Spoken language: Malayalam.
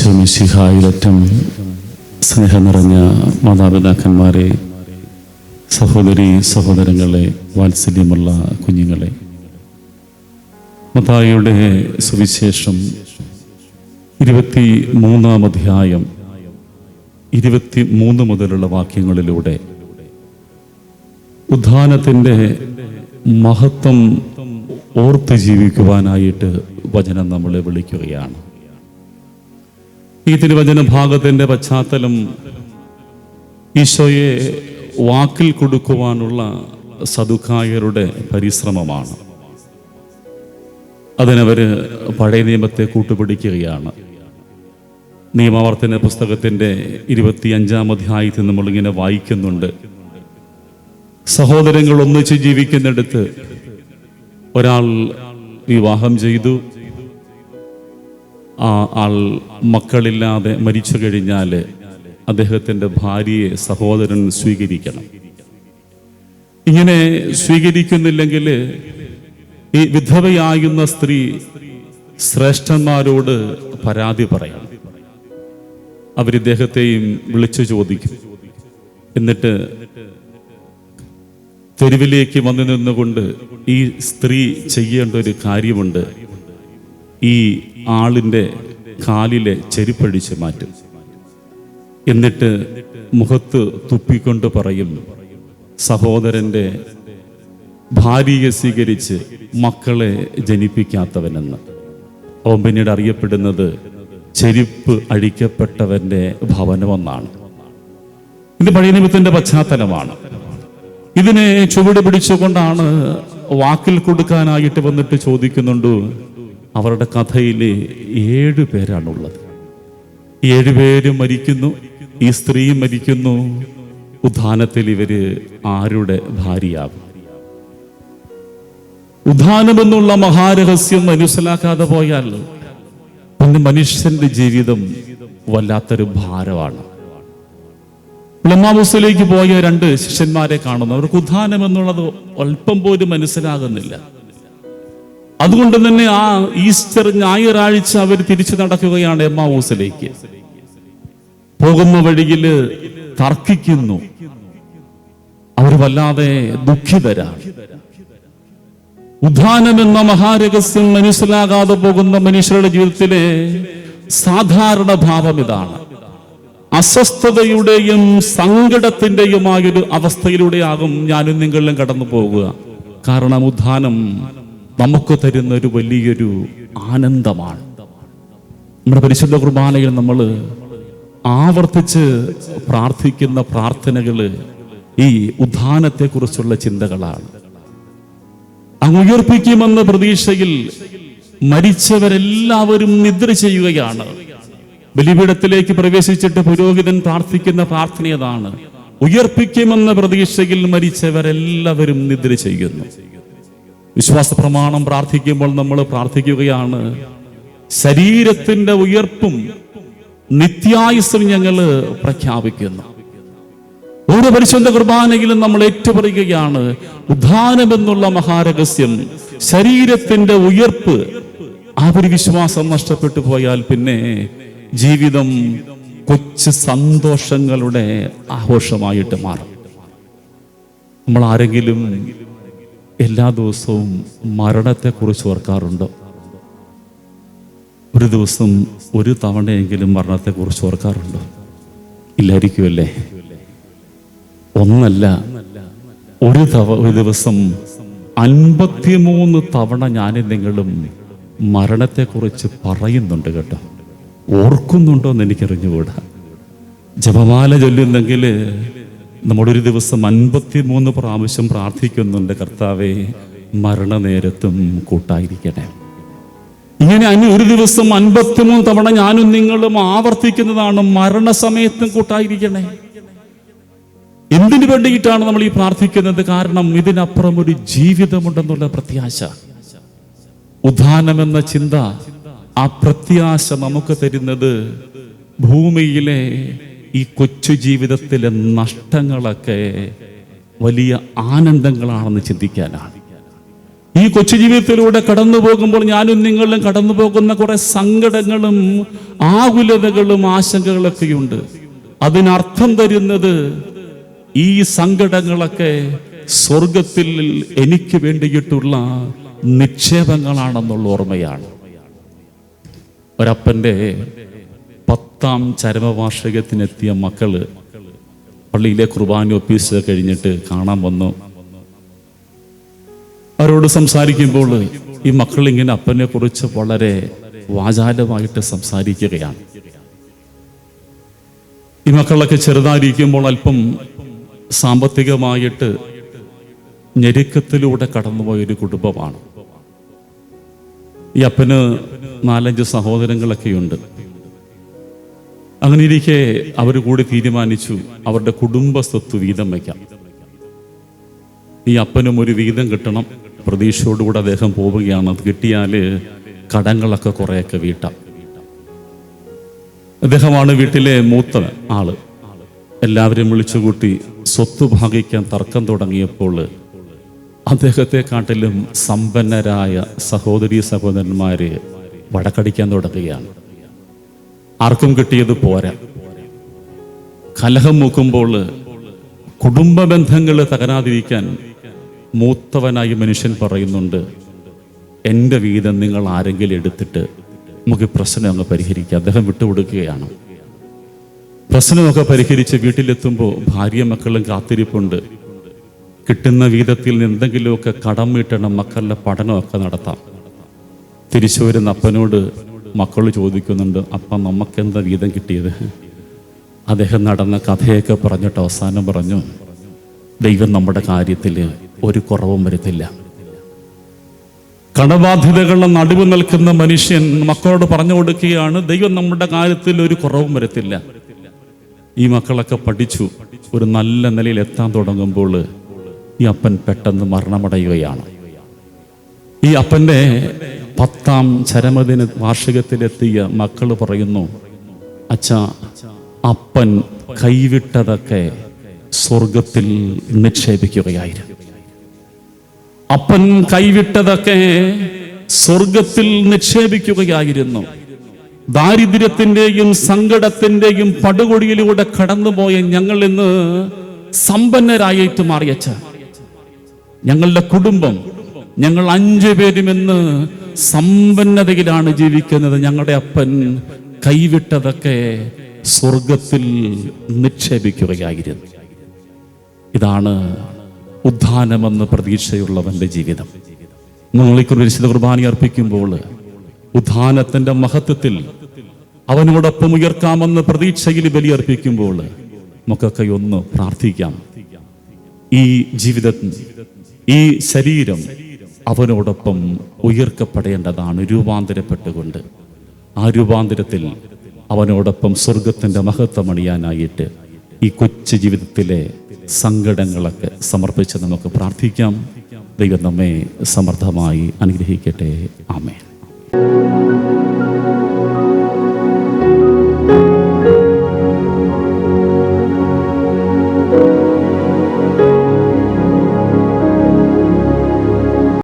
ഈശോ മിശിഹായിലേറ്റം സ്നേഹം നിറഞ്ഞ മാതാപിതാക്കന്മാരെ, സഹോദരി സഹോദരങ്ങളെ, വാത്സല്യമുള്ള കുഞ്ഞുങ്ങളെ, മത്തായിയുടെ സുവിശേഷം 23-ാം അധ്യായം 23 മുതലുള്ള വാക്യങ്ങളിലൂടെ ഉദ്ധാനത്തിൻ്റെ മഹത്വം ഓർത്ത് ജീവിക്കുവാനായിട്ട് വചനം നമ്മളെ വിളിക്കുകയാണ്. ഈ തിരുവചന ഭാഗത്തിൻ്റെ പശ്ചാത്തലം ഈശോയെ വാക്കിൽ കൊടുക്കുവാനുള്ള സദുക്കായരുടെ പരിശ്രമമാണ്. അതിനവർ പഴയ നിയമത്തെ കൂട്ടുപിടിക്കുകയാണ്. നിയമാവർത്തന പുസ്തകത്തിൻ്റെ 25-ാം അധ്യായത്തിൽ നമ്മളിങ്ങനെ വായിക്കുന്നുണ്ട്. സഹോദരങ്ങൾ ഒന്നിച്ച് ജീവിക്കുന്നിടത്ത് ഒരാൾ വിവാഹം ചെയ്തു, ആ ആൾ മക്കളില്ലാതെ മരിച്ചു കഴിഞ്ഞാൽ അദ്ദേഹത്തിൻ്റെ ഭാര്യയെ സഹോദരൻ സ്വീകരിക്കണം. ഇങ്ങനെ സ്വീകരിക്കുന്നില്ലെങ്കിൽ ഈ വിധവയാകുന്ന സ്ത്രീ ശ്രേഷ്ഠന്മാരോട് പരാതി പറയണം. അവരിദ്ദേഹത്തെയും വിളിച്ചു ചോദിക്കും. എന്നിട്ട് തെരുവിലേക്ക് വന്നു നിന്നുകൊണ്ട് ഈ സ്ത്രീ ചെയ്യേണ്ട ഒരു കാര്യമുണ്ട്. ഈ ആളിൻ്റെ കാലിലെ ചെരുപ്പഴിച്ച് മാറ്റും. എന്നിട്ട് മുഖത്ത് തുപ്പിക്കൊണ്ട് പറയും, സഹോദരൻ്റെ ഭാര്യയെ സ്വീകരിച്ച് മക്കളെ ജനിപ്പിക്കാത്തവനെന്ന്. അവൻ പിന്നീട് അറിയപ്പെടുന്നത് ചെരുപ്പ് അഴിക്കപ്പെട്ടവൻ്റെ ഭവനമെന്നാണ്. ഇത് പഴയ നിയമത്തിൻ്റെ പശ്ചാത്തലമാണ്. ഇതിനെ ചുവട് പിടിച്ചുകൊണ്ടാണ് വാക്കിൽ കൊടുക്കാനായിട്ട് വന്നിട്ട് ചോദിക്കുന്നുണ്ട്. അവരുടെ കഥയിൽ 7 പേരാണുള്ളത്. 7 പേരും മരിക്കുന്നു, ഈ സ്ത്രീയും മരിക്കുന്നു. ഉദ്ധാനത്തിൽ ഇവര് ആരുടെ ഭാര്യയാകും? ഉദ്ധാനമെന്നുള്ള മഹാരഹസ്യം മനസ്സിലാക്കാതെ പോയാൽ പിന്നെ മനുഷ്യന്റെ ജീവിതം വല്ലാത്തൊരു ഭാരമാണ്. എമ്മാവൂസിലേക്ക് പോയ 2 ശിഷ്യന്മാരെ കാണുന്നു. അവർക്ക് ഉദ്ധാനം എന്നുള്ളത് അല്പം പോലും മനസ്സിലാകുന്നില്ല. അതുകൊണ്ട് തന്നെ ആ ഈസ്റ്റർ ഞായറാഴ്ച അവർ തിരിച്ചു നടക്കുകയാണ് എമ്മാവൂസിലേക്ക്. പോകുന്ന വഴിയിൽ തർക്കിക്കുന്നു. അവർ വല്ലാതെ ദുഃഖിതരാണ്. ഉദ്ധാനം എന്ന മഹാരഹസ്യം മനസ്സിലാകാതെ പോകുന്ന മനുഷ്യരുടെ ജീവിതത്തിലെ സാധാരണ ഭാവം ഇതാണ്. അസ്വസ്ഥതയുടെയും സങ്കടത്തിൻ്റെയുമായൊരു അവസ്ഥയിലൂടെയാകും ഞാനും നിങ്ങളിലും കടന്നു പോകുക. കാരണം ഉദ്ധാനം നമുക്ക് തരുന്ന ഒരു വലിയൊരു ആനന്ദമാണ്. നമ്മുടെ പരിശുദ്ധ കുർബാനയിൽ നമ്മൾ ആവർത്തിച്ച് പ്രാർത്ഥിക്കുന്ന പ്രാർത്ഥനകൾ ഈ ഉദ്ധാനത്തെക്കുറിച്ചുള്ള ചിന്തകളാണ്. അങ്ങ് ഉയർപ്പിക്കുമെന്ന പ്രതീക്ഷയിൽ മരിച്ചവരെല്ലാവരും നിദ്ര ചെയ്യുകയാണ്. ബലിപീഠത്തിലേക്ക് പ്രവേശിച്ചിട്ട് പുരോഹിതൻ പ്രാർത്ഥിക്കുന്ന പ്രാർത്ഥനയതാണ്. ഉയർപ്പിക്കുമെന്ന പ്രതീക്ഷയിൽ മരിച്ചവരെല്ലാവരും നിദ്ര ചെയ്യുന്നു. വിശ്വാസ പ്രമാണം പ്രാർത്ഥിക്കുമ്പോൾ നമ്മൾ പ്രാർത്ഥിക്കുകയാണ്, ശരീരത്തിന്റെ ഉയർപ്പും നിത്യായുസ്സും ഞങ്ങൾ പ്രഖ്യാപിക്കുന്നു. ഓരോ പരിശുദ്ധ കുർബാനയിലും നമ്മൾ ഏറ്റുപറയുകയാണ്, ഉദ്ധാനമെന്നുള്ള മഹാരഹസ്യം, ശരീരത്തിന്റെ ഉയർപ്പ്. ആ ഒരു വിശ്വാസം നഷ്ടപ്പെട്ടു പോയാൽ പിന്നെ ജീവിതം കൊച്ചു സന്തോഷങ്ങളുടെ ആഘോഷമായിട്ട് മാറും. നമ്മൾ ആരെങ്കിലും എല്ലാ ദിവസവും മരണത്തെക്കുറിച്ച് ഓർക്കാറുണ്ടോ? ഒരു ദിവസം ഒരു തവണയെങ്കിലും മരണത്തെക്കുറിച്ച് ഓർക്കാറുണ്ടോ? ഇല്ലായിരിക്കുമല്ലേ? ഒന്നല്ല, ഒരു ദിവസം 53 തവണ ഞാനും നിങ്ങളും മരണത്തെക്കുറിച്ച് പറയുന്നുണ്ട് കേട്ടോ. ഓർക്കുന്നുണ്ടോ എന്ന് എനിക്കറിഞ്ഞുകൂടാ. ജപമാല ചൊല്ലുന്നെങ്കിൽ നമ്മളൊരു ദിവസം 53 പ്രാവശ്യം പ്രാർത്ഥിക്കുന്നുണ്ട്, കർത്താവേ മരണനേരത്തും കൂട്ടായിരിക്കണേ. ഇങ്ങനെ ഒരു ദിവസം 53 തവണ ഞാനും നിങ്ങളും ആവർത്തിക്കുന്നതാണ്, മരണസമയത്തും കൂട്ടായിരിക്കണേ. എന്തിനു വേണ്ടിയിട്ടാണ് നമ്മൾ ഈ പ്രാർത്ഥിക്കുന്നത്? കാരണം ഇതിനപ്പുറം ഒരു ജീവിതമുണ്ടെന്നുള്ള പ്രത്യാശ. ഉദ്ധാനമെന്ന ചിന്ത, ആ പ്രത്യാശ നമുക്ക് തരുന്നത് ഭൂമിയിലെ ഈ കൊച്ചു ജീവിതത്തിലെ നഷ്ടങ്ങളൊക്കെ വലിയ ആനന്ദങ്ങളാണെന്ന് ചിന്തിക്കാനാണ്. ഈ കൊച്ചു ജീവിതത്തിലൂടെ കടന്നു പോകുമ്പോൾ ഞാനും നിങ്ങളും കടന്നു പോകുന്ന കുറെ സങ്കടങ്ങളും ആകുലതകളും ആശങ്കകളൊക്കെയുണ്ട്. അതിനർത്ഥം തരുന്നത് ഈ സങ്കടങ്ങളൊക്കെ സ്വർഗത്തിൽ എനിക്ക് വേണ്ടിയിട്ടുള്ള നിക്ഷേപങ്ങളാണെന്നുള്ള ഓർമ്മയാണ്. ഒരപ്പൻ്റെ 10ാം ചരമവാർഷികത്തിനെത്തിയ മക്കള് പള്ളിയിലെ കുർബാന ഓഫീസ് കഴിഞ്ഞിട്ട് കാണാൻ വന്നു. അവരോട് സംസാരിക്കുമ്പോൾ ഈ മക്കളിങ്ങനെ അപ്പനെ കുറിച്ച് വളരെ വാചാലമായിട്ട് സംസാരിക്കുകയാണ്. ഈ മക്കളൊക്കെ ചെറുതായിരിക്കുമ്പോൾ അല്പം സാമ്പത്തികമായിട്ട് ഞെരുക്കത്തിലൂടെ കടന്നുപോയൊരു കുടുംബമാണ്. ഈ അപ്പന് 4-5 സഹോദരങ്ങളൊക്കെയുണ്ട്. അങ്ങനെ ഇരിക്കെ അവർ കൂടി തീരുമാനിച്ചു അവരുടെ കുടുംബ സ്വത്ത് വീതം വയ്ക്കാം. ഈ അപ്പനും ഒരു വീതം കിട്ടണം പ്രതീക്ഷയോടുകൂടെ അദ്ദേഹം പോവുകയാണ്. അത് കിട്ടിയാൽ കടങ്ങളൊക്കെ കുറേയൊക്കെ വീട്ടാം. അദ്ദേഹമാണ് വീട്ടിലെ മൂത്ത ആള്. എല്ലാവരും വിളിച്ചുകൂട്ടി സ്വത്ത് ഭാഗിക്കാൻ തർക്കം തുടങ്ങിയപ്പോൾ അദ്ദേഹത്തെക്കാട്ടിലും സമ്പന്നരായ സഹോദരീ സഹോദരന്മാര് വടക്കടിക്കാൻ തുടങ്ങുകയാണ്. ആർക്കും കിട്ടിയത് പോരാ. കലഹം മൂക്കുമ്പോൾ കുടുംബ ബന്ധങ്ങൾ തകരാതിരിക്കാൻ മൂത്തവനായി മനുഷ്യൻ പറയുന്നുണ്ട്, എൻ്റെ വീതം നിങ്ങൾ ആരെങ്കിലും എടുത്തിട്ട് നമുക്ക് പ്രശ്നം അങ്ങ് പരിഹരിക്കാം. അദ്ദേഹം വിട്ടുകൊടുക്കുകയാണ്. പ്രശ്നമൊക്കെ പരിഹരിച്ച് വീട്ടിലെത്തുമ്പോൾ ഭാര്യ മക്കളും കാത്തിരിപ്പുണ്ട്. കിട്ടുന്ന വീതത്തിൽ നിന്ന് എന്തെങ്കിലുമൊക്കെ കടം വീട്ടണം, മക്കളുടെ പഠനമൊക്കെ നടത്താം. തിരിച്ചു വരുന്ന അപ്പനോട് മക്കൾ ചോദിക്കുന്നുണ്ട്, അപ്പം നമുക്കെന്താ വീതം കിട്ടിയത്? അദ്ദേഹം നടന്ന കഥയൊക്കെ പറഞ്ഞിട്ട് അവസാനം പറഞ്ഞു, ദൈവം നമ്മുടെ കാര്യത്തിൽ ഒരു കുറവും വരുത്തില്ല. കടബാധ്യതകളുടെ നടുവ് നിൽക്കുന്ന മനുഷ്യൻ മക്കളോട് പറഞ്ഞു കൊടുക്കുകയാണ്, ദൈവം നമ്മുടെ കാര്യത്തിൽ ഒരു കുറവും വരുത്തില്ല. ഈ മക്കളൊക്കെ പഠിച്ചു ഒരു നല്ല നിലയിൽ എത്താൻ തുടങ്ങുമ്പോൾ ഈ അപ്പൻ പെട്ടെന്ന് മരണമടയുകയാണ്. ഈ അപ്പൻ്റെ 10ാം ചരമദിന വാർഷികത്തിലെത്തിയ മക്കൾ പറയുന്നു, അച്ഛാ, അപ്പൻ കൈവിട്ടതൊക്കെ സ്വർഗത്തിൽ നിക്ഷേപിക്കുകയായിരുന്നു. അപ്പൻ കൈവിട്ടതൊക്കെ സ്വർഗത്തിൽ നിക്ഷേപിക്കുകയായിരുന്നു. ദാരിദ്ര്യത്തിന്റെയും സങ്കടത്തിന്റെയും പടുകുഴിയിലൂടെ കടന്നുപോയ ഞങ്ങൾ ഇന്ന് സമ്പന്നരായിട്ട് മാറിയച്ച ഞങ്ങളുടെ കുടുംബം, ഞങ്ങൾ 5 പേരും ഇന്ന് സമ്പന്നതയിലാണ് ജീവിക്കുന്നത്. ഞങ്ങളുടെ അപ്പൻ കൈവിട്ടതൊക്കെ സ്വർഗത്തിൽ നിക്ഷേപിക്കുകയായിരുന്നു. ഇതാണ് ഉദ്ധാനമെന്ന പ്രതീക്ഷയുള്ളവന്റെ ജീവിതം. നിങ്ങളെക്കുറിച്ച് വിശുദ്ധ കുർബാന അർപ്പിക്കുമ്പോൾ ഉദ്ധാനത്തിന്റെ മഹത്വത്തിൽ അവനോടൊപ്പം ഉയർക്കാമെന്ന പ്രതീക്ഷയിൽ ബലിയർപ്പിക്കുമ്പോൾ നമുക്കൊക്കെ ഒന്ന് പ്രാർത്ഥിക്കാം. ഈ ജീവിതത്തിൽ ഈ ശരീരം അവനോടൊപ്പം ഉയർക്കപ്പെടേണ്ടതാണ്, രൂപാന്തരപ്പെട്ടുകൊണ്ട്. ആ രൂപാന്തരത്തിൽ അവനോടൊപ്പം സ്വർഗത്തിന്റെ മഹത്വം അണിയാനായിട്ട് ഈ കൊച്ചു ജീവിതത്തിലെ സങ്കടങ്ങളൊക്കെ സമർപ്പിച്ച് നമുക്ക് പ്രാർത്ഥിക്കാം. ദൈവം നമ്മെ സമർത്ഥമായി അനുഗ്രഹിക്കട്ടെ. ആമേൻ.